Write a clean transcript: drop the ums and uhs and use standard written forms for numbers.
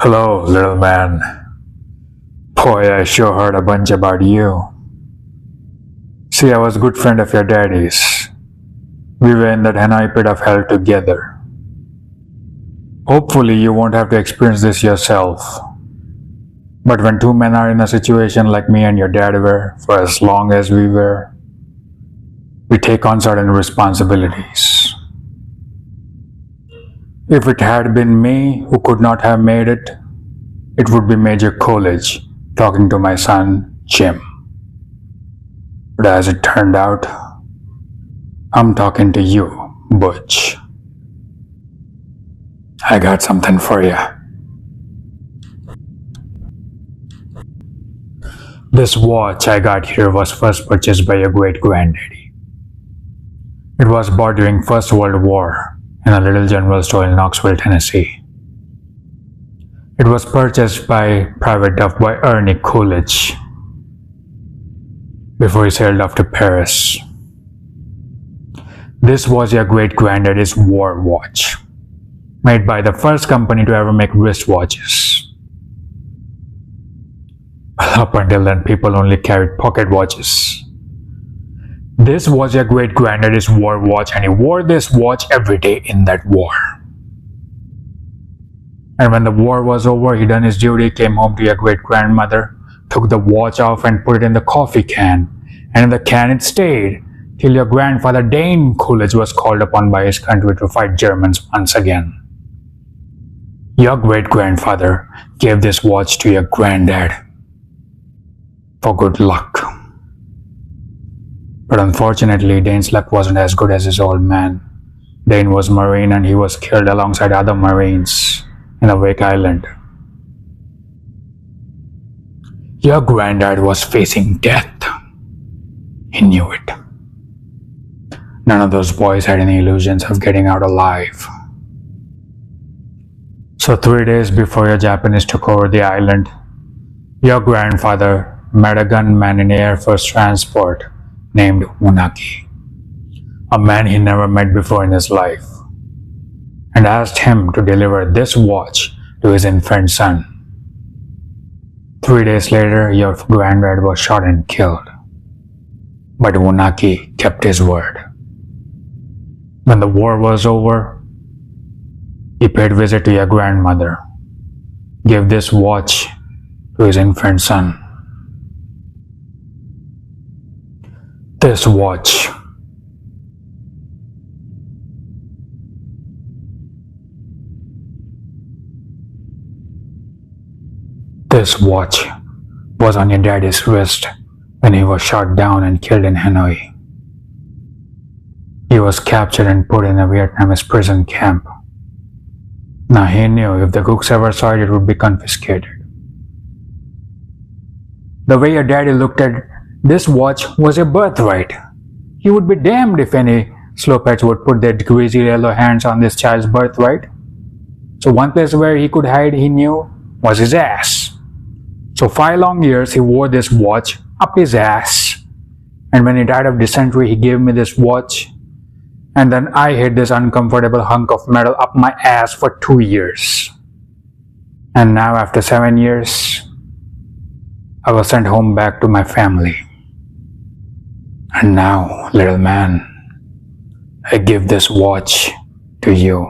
Hello, little man. Boy, I sure heard a bunch about you. See, I was a good friend of your daddy's. We were in that Hanoi pit of hell together. Hopefully, you won't have to experience this yourself. But when two men are in a situation like me and your dad were, for as long as we were, we take on certain responsibilities. If it had been me who could not have made it, it would be Major Coolidge talking to my son, Jim. But as it turned out, I'm talking to you, Butch. I got something for you. This watch I got here was first purchased by your great-granddaddy. It was bought during First World War in a little general store in Knoxville, Tennessee. It was purchased by Private Duff by Ernie Coolidge before he sailed off to Paris. This was your great-granddaddy's war watch, made by the first company to ever make wristwatches. Up until then, people only carried pocket watches. This was your great-granddaddy's war watch, and he wore this watch every day in that war. And when the war was over, he done his duty, came home to your great-grandmother, took the watch off and put it in the coffee can, and in the can it stayed till your grandfather Dane Coolidge was called upon by his country to fight Germans once again. Your great-grandfather gave this watch to your granddad for good luck. But unfortunately, Dane's luck wasn't as good as his old man. Dane was a Marine and he was killed alongside other Marines in a Wake Island. Your granddad was facing death. He knew it. None of those boys had any illusions of getting out alive. So 3 days before your Japanese took over the island, your grandfather met a gunman in Air Force transport named Unagi, a man he never met before in his life, and asked him to deliver this watch to his infant son. 3 days later, your granddad was shot and killed. But Unagi kept his word. When the war was over, he paid visit to your grandmother, gave this watch to his infant son. This watch. This watch was on your daddy's wrist when he was shot down and killed in Hanoi. He was captured and put in a Vietnamese prison camp. Now he knew if the crooks ever saw it, it would be confiscated. The way your daddy looked at this watch was a birthright. He would be damned if any slowpats would put their greasy yellow hands on this child's birthright. So one place where he could hide, he knew, was his ass. So 5 long years he wore this watch up his ass. And when he died of dysentery, he gave me this watch. And then I hid this uncomfortable hunk of metal up my ass for 2 years. And now after 7 years, I was sent home back to my family. And now, little man, I give this watch to you.